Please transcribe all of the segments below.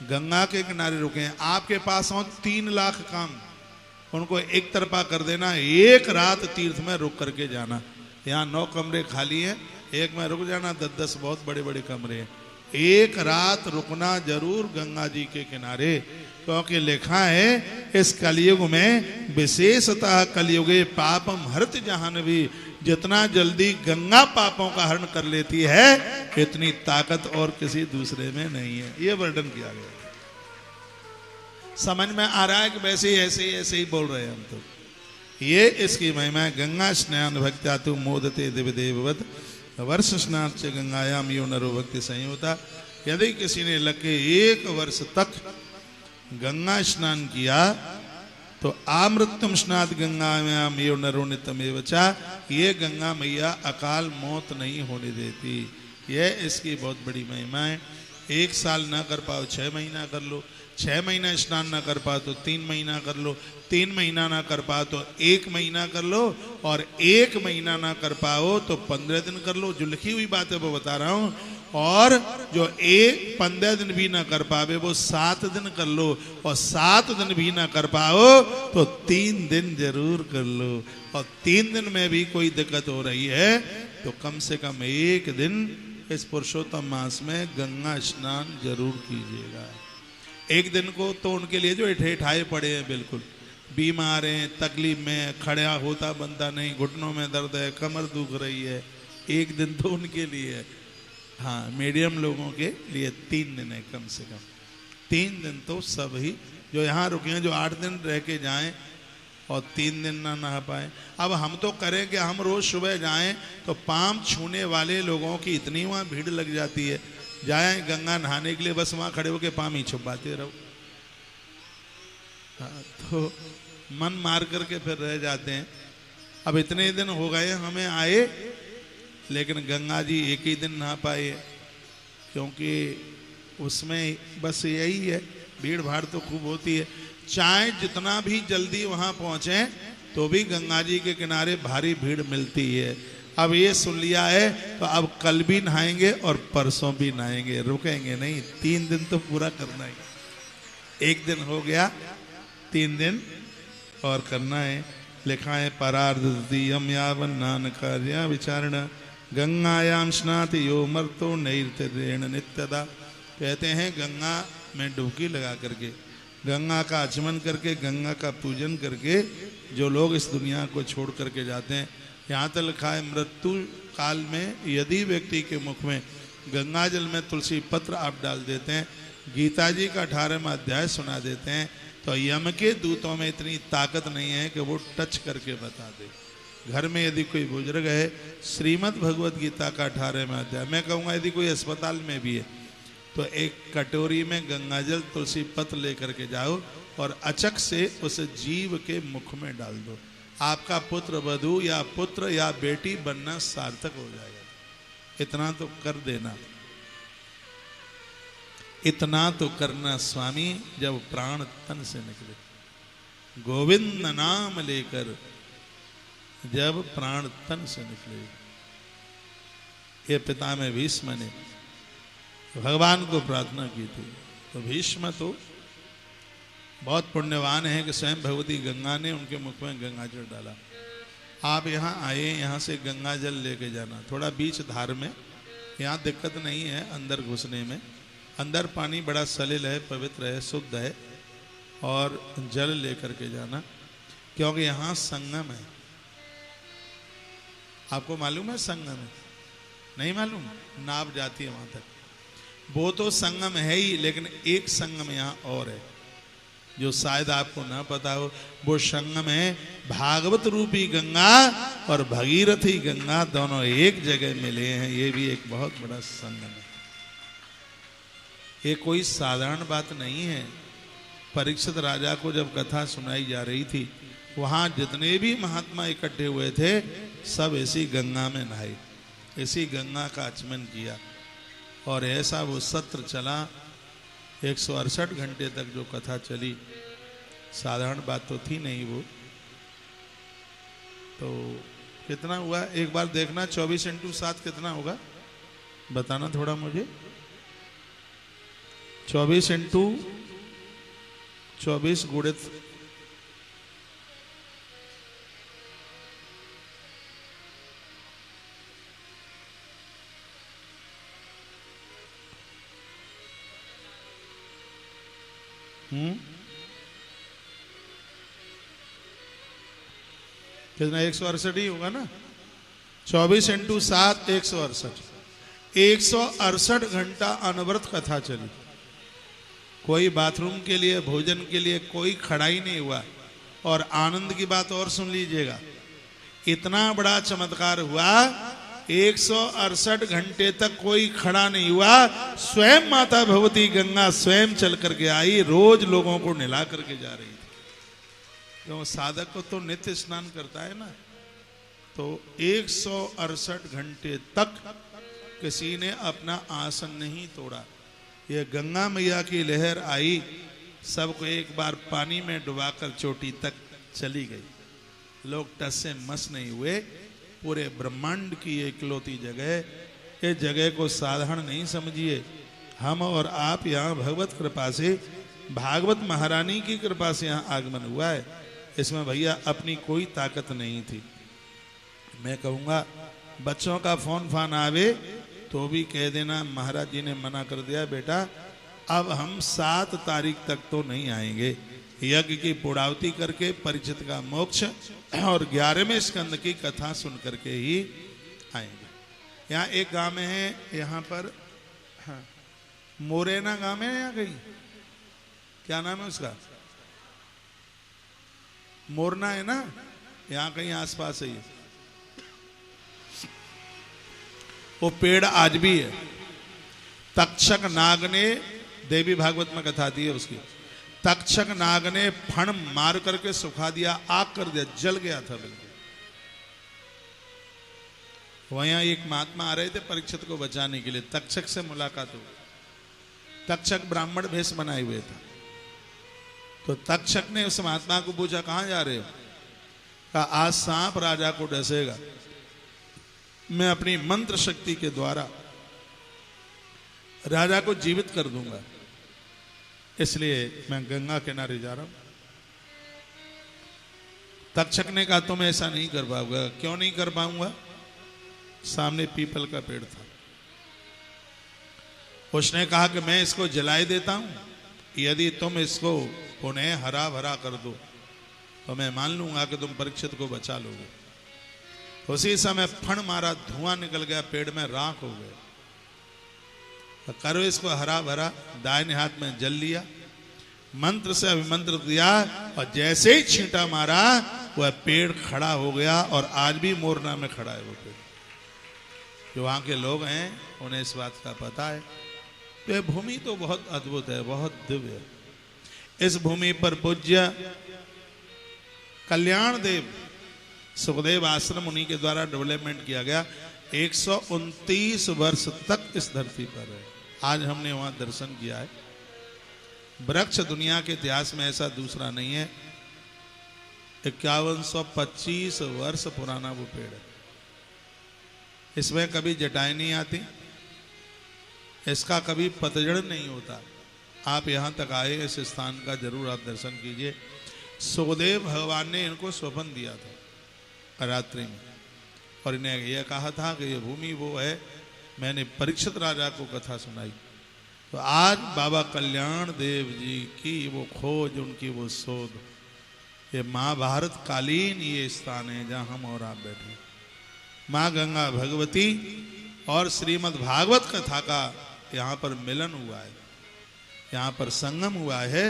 गंगा के किनारे रुके हैं, आपके पास हो 3 लाख काम, उनको एक तरफा कर देना, एक रात तीर्थ में रुक करके जाना। यहाँ 9 कमरे खाली हैं, एक में रुक जाना, 10-10 बहुत बड़े बड़े कमरे हैं। एक रात रुकना जरूर गंगा जी के किनारे, क्योंकि लिखा है इस कलयुग में विशेषतः कलयुगे पापम हरत जाह्नवी, जितना जल्दी गंगा पापों का हरण कर लेती है इतनी ताकत और किसी दूसरे में नहीं है। ये वर्णन किया गया। समझ में आ रहा है कि वैसे ही ऐसे ही बोल रहे हैं हम तो। ये इसकी महिमा है। गंगा स्नान भक्त्या तु मोदते दिव्य देववत, वर्ष स्नान से गंगायाम यो नरो भक्ति संयुता। यदि किसी ने लग के 1 वर्ष तक गंगा स्नान किया तो आमृतम स्नात गंगायाम यो नरो नित्यमेव चा, ये गंगा मैया अकाल मौत नहीं होने देती। यह इसकी बहुत बड़ी महिमा है। 1 साल ना कर पाओ 6 महीना कर लो, 6 महीना स्नान ना कर पाओ तो 3 महीना कर लो, 3 महीना ना कर पाओ तो 1 महीना कर लो, और 1 महीना ना कर पाओ तो 15 दिन कर लो। जो लिखी हुई बात है वो बता रहा हूं। और जो 15 दिन भी ना कर पावे वो 7 दिन कर लो, और 7 दिन भी ना कर पाओ तो 3 दिन जरूर कर लो। और 3 दिन में भी कोई दिक्कत हो रही है तो कम से कम 1 दिन इस पुरुषोत्तम मास में गंगा स्नान जरूर कीजिएगा। 1 दिन को तो उनके लिए जो ठेठाए पड़े हैं, बिल्कुल बीमार हैं, तकलीफ में, खड़ा होता बनता नहीं, घुटनों में दर्द है, कमर दुख रही है, 1 दिन तो उनके लिए है। हाँ, मीडियम लोगों के लिए 3 दिन है कम से कम। 3 दिन तो सब ही जो यहाँ रुके हैं, जो 8 दिन रह के जाएं और 3 दिन ना नहा पाए। अब हम तो करें कि हम रोज सुबह जाएं तो पांव छूने वाले लोगों की इतनी वहाँ भीड़ लग जाती है, जाएं गंगा नहाने के लिए, बस वहाँ खड़े होकर पाँव ही छुपाते रहो। हाँ, तो मन मार करके फिर रह जाते हैं। अब इतने दिन हो गए हमें आए, लेकिन गंगा जी 1 ही दिन नहा पाए, क्योंकि उसमें बस यही है, भीड़ भाड़ तो खूब होती है। चाहे जितना भी जल्दी वहां पहुंचे तो भी गंगा जी के किनारे भारी भीड़ मिलती है। अब ये सुन लिया है तो अब कल भी नहाएंगे और परसों भी नहाएंगे, रुकेंगे नहीं। 3 दिन तो पूरा करना है। 1 दिन हो गया, 3 दिन और करना है। लिखा है परार्धयम यावन नान कार्य विचारण गंगायाम स्नाति यो मर्तो नैर्तरेण नित्यदा। कहते हैं गंगा में डुबकी लगा करके, गंगा का आचमन करके, गंगा का पूजन करके जो लोग इस दुनिया को छोड़ करके जाते हैं, यहाँ तक लिखा है मृत्यु काल में यदि व्यक्ति के मुख में गंगा जल में तुलसी पत्र आप डाल देते हैं, गीता जी का 18वां अध्याय सुना देते हैं, तो यम के दूतों में इतनी ताकत नहीं है कि वो टच करके बता दे। घर में यदि कोई बुजुर्ग है, श्रीमद् भगवत गीता का 18वां अध्याय, मैं कहूँगा यदि कोई अस्पताल में भी है तो एक कटोरी में गंगाजल तुलसी पत्र लेकर के जाओ और अचक से उस जीव के मुख में डाल दो। आपका पुत्र वधू या पुत्र या बेटी बनना सार्थक हो जाएगा। इतना तो कर देना, इतना तो करना स्वामी जब प्राण तन से निकले, गोविंद नाम लेकर जब प्राण तन से निकले। ये पितामह भीष्म ने भगवान को प्रार्थना की थी, तो भीष्म तो बहुत पुण्यवान है कि स्वयं भगवती गंगा ने उनके मुख में गंगा जल डाला। आप यहाँ आए, यहाँ से गंगा जल लेके जाना, थोड़ा बीच धार में, यहाँ दिक्कत नहीं है अंदर घुसने में। अंदर पानी बड़ा सलिल है, पवित्र है, शुद्ध है, और जल लेकर के जाना, क्योंकि यहाँ संगम है। आपको मालूम है संगम है? नहीं मालूम? नाव जाती है वहां तक। वो तो संगम है ही, लेकिन एक संगम यहाँ और है जो शायद आपको ना पता हो। वो संगम है भागवत रूपी गंगा और भगीरथी गंगा, दोनों एक जगह मिले हैं। ये भी एक बहुत बड़ा संगम है। ये कोई साधारण बात नहीं है। परीक्षित राजा को जब कथा सुनाई जा रही थी, वहां जितने भी महात्मा इकट्ठे हुए थे सब इसी गंगा में नहाए, इसी गंगा का आचमन किया, और ऐसा वो सत्र चला। 168 घंटे तक जो कथा चली, साधारण बात तो थी नहीं वो। तो कितना हुआ एक बार देखना, 24 × 7 कितना होगा बताना थोड़ा मुझे। 24 इंटू 24 गुणित 168 ही होगा ना। 24 इंटू 7 168। 168 घंटा अनवरत कथा चली। कोई बाथरूम के लिए, भोजन के लिए कोई खड़ा ही नहीं हुआ। और आनंद की बात और सुन लीजिएगा, इतना बड़ा चमत्कार हुआ, 168 घंटे तक कोई खड़ा नहीं हुआ। स्वयं माता भगवती गंगा स्वयं चल करके आई, रोज लोगों को नहला करके जा रही थी। क्यों? साधक को तो नित्य स्नान करता है ना। तो 168 घंटे तक किसी ने अपना आसन नहीं तोड़ा। ये गंगा मैया की लहर आई, सबको एक बार पानी में डुबाकर चोटी तक चली गई। लोग टस से मस नहीं हुए। पूरे ब्रह्मांड की इकलौती जगह, इस जगह को साधारण नहीं समझिए। हम और आप यहाँ भगवत कृपा से, भागवत महारानी की कृपा से यहाँ आगमन हुआ है। इसमें भैया अपनी कोई ताकत नहीं थी। मैं कहूँगा बच्चों का फोन फान आवे तो भी कह देना महाराज जी ने मना कर दिया बेटा, अब हम 7 तारीख तक तो नहीं आएंगे। यज्ञ की पूर्णाहुति करके परीक्षित का मोक्ष और 11वें स्कंद की कथा सुन करके ही आएंगे। यहाँ एक गांव में है, यहाँ पर हाँ, मोरेना गांव है। यहाँ कहीं क्या नाम है उसका? मोरना है ना, यहाँ कहीं आसपास है। वो पेड़ आज भी है। तक्षक नाग ने, देवी भागवत में कथा दी है उसकी, तक्षक नाग ने फण मार करके सुखा दिया, आग कर दिया, जल गया था बिल्कुल। वहां एक महात्मा आ रहे थे परीक्षित को बचाने के लिए। तक्षक से मुलाकात हुई। तक्षक ब्राह्मण भेष बनाए हुए था। तो तक्षक ने उस महात्मा को पूछा कहां जा रहे हो? कहा आज सांप राजा को डसेगा, मैं अपनी मंत्र शक्ति के द्वारा राजा को जीवित कर दूंगा, इसलिए मैं गंगा किनारे जा रहा हूं। तक्षक ने कहा तुम ऐसा नहीं कर पाओगे। क्यों नहीं कर पाऊंगा? सामने पीपल का पेड़ था। उसने कहा कि मैं इसको जलाए देता हूं, यदि तुम इसको पुनः हरा भरा कर दो तो मैं मान लूंगा कि तुम परीक्षित को बचा लोगे। उसी समय फण मारा, धुआं निकल गया, पेड़ में राख हो गया। तो करो इसको हरा भरा। दाहिने हाथ में जल लिया, मंत्र से अभिमंत्र दिया और जैसे ही छींटा मारा वह पेड़ खड़ा हो गया। और आज भी मोरना में खड़ा है वो पेड़। जो वहां के लोग हैं उन्हें इस बात का पता है। तो यह भूमि तो बहुत अद्भुत है, बहुत दिव्य है। इस भूमि पर पूज्य कल्याण देव सुखदेव आश्रम उन्हीं के द्वारा डेवलपमेंट किया गया। 129 वर्ष तक इस धरती पर है। आज हमने वहां दर्शन किया है। वृक्ष दुनिया के इतिहास में ऐसा दूसरा नहीं है। 5125 वर्ष पुराना वो पेड़ है। इसमें कभी जटाएं नहीं आती, इसका कभी पतझड़ नहीं होता। आप यहां तक आए, इस स्थान का जरूर आप दर्शन कीजिए। सुखदेव भगवान ने इनको स्वप्न दिया था रात्रि में, और इन्हें यह कहा था कि यह भूमि वो है। मैंने परीक्षित राजा को कथा सुनाई। तो आज बाबा कल्याण देव जी की वो खोज, उनकी वो शोध, ये महाभारत कालीन ये स्थान है जहां हम और आप बैठे। माँ गंगा भगवती और श्रीमद् भागवत कथा का यहाँ पर मिलन हुआ है, यहाँ पर संगम हुआ है।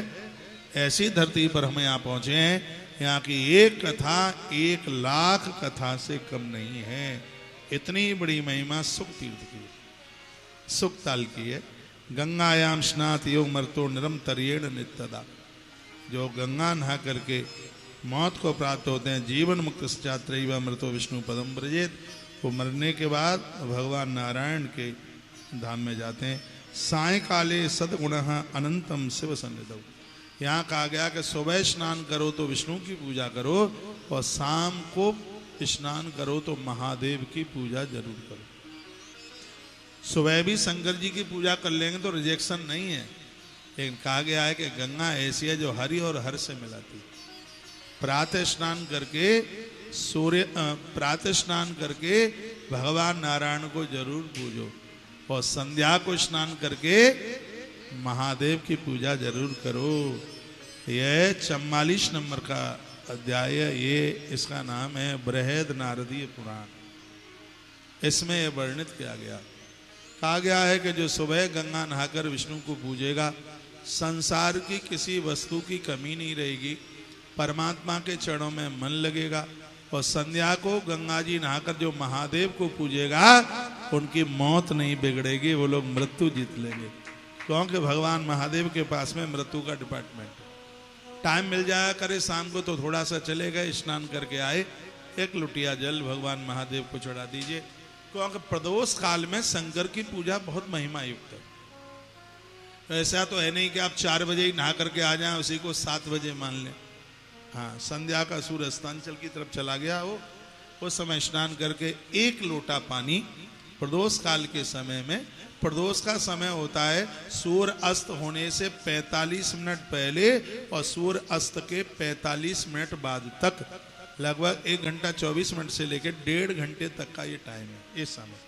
ऐसी धरती पर हम यहाँ पहुंचे हैं। यहाँ की एक कथा 1 लाख कथा से कम नहीं है। इतनी बड़ी महिमा सुख तीर्थ की, सुख ताल की है। गंगायाम स्नात योग मर्तो निरंतरेण नित्यदा। जो गंगा नहा करके मौत को प्राप्त होते हैं, जीवन मुक्त सचात्रैव मृतो विष्णु पदम ब्रजेत, वो मरने के बाद भगवान नारायण के धाम में जाते हैं। सायकाले सदगुणः अनंतम शिव सन्निधौ। यहाँ कहा गया कि सुबह स्नान करो तो विष्णु की पूजा करो, और शाम को स्नान करो तो महादेव की पूजा जरूर करो। सुबह भी शंकर जी की पूजा कर लेंगे तो रिजेक्शन नहीं है, लेकिन कहा गया है कि गंगा ऐसी है जो हरि और हर से मिलाती। प्रातः स्नान करके प्रातः स्नान करके भगवान नारायण को जरूर पूजो और संध्या को स्नान करके महादेव की पूजा जरूर करो। यह 44 नंबर का अध्याय, ये इसका नाम है बृहद नारदीय पुराण। इसमें यह वर्णित किया गया, कहा गया है कि जो सुबह गंगा नहाकर विष्णु को पूजेगा, संसार की किसी वस्तु की कमी नहीं रहेगी, परमात्मा के चरणों में मन लगेगा। और संध्या को गंगा जी नहाकर जो महादेव को पूजेगा, उनकी मौत नहीं बिगड़ेगी, वो लोग मृत्यु जीत लेंगे, क्योंकि भगवान महादेव के पास में मृत्यु का डिपार्टमेंट है। टाइम मिल जाया करे शाम को तो थोड़ा सा चले गए, स्नान करके आए, एक लुटिया जल भगवान महादेव को चढ़ा दीजिए, क्योंकि प्रदोष काल में शंकर की पूजा बहुत महिमा युक्त है। ऐसा तो है नहीं कि आप 4 बजे ही नहा करके आ जाएं, उसी को 7 बजे मान लें। हाँ, संध्या का सूर्य अस्तांचल की तरफ चला गया हो, उस समय स्नान करके 1 लोटा पानी प्रदोष काल के समय में, प्रदोष का समय होता है सूर्य अस्त होने से 45 मिनट पहले और सूर्य अस्त के 45 मिनट बाद तक, लगभग 1 घंटा 24 मिनट से लेकर 1.5 घंटे तक का ये टाइम है, ये समय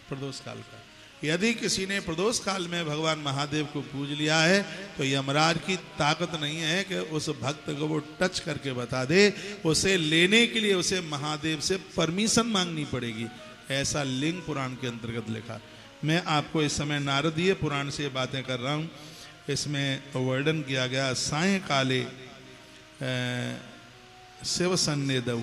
प्रदोष काल का। यदि किसी ने प्रदोष काल में भगवान महादेव को पूज लिया है तो यमराज की ताकत नहीं है कि उस भक्त को वो टच करके बता दे, उसे लेने के लिए उसे महादेव से परमिशन मांगनी पड़ेगी, ऐसा लिंग पुराण के अंतर्गत लिखा। मैं आपको इस समय नारदीय पुराण से बातें कर रहा हूँ। इसमें वर्णन किया गया सायं काले शिव सन्निधौ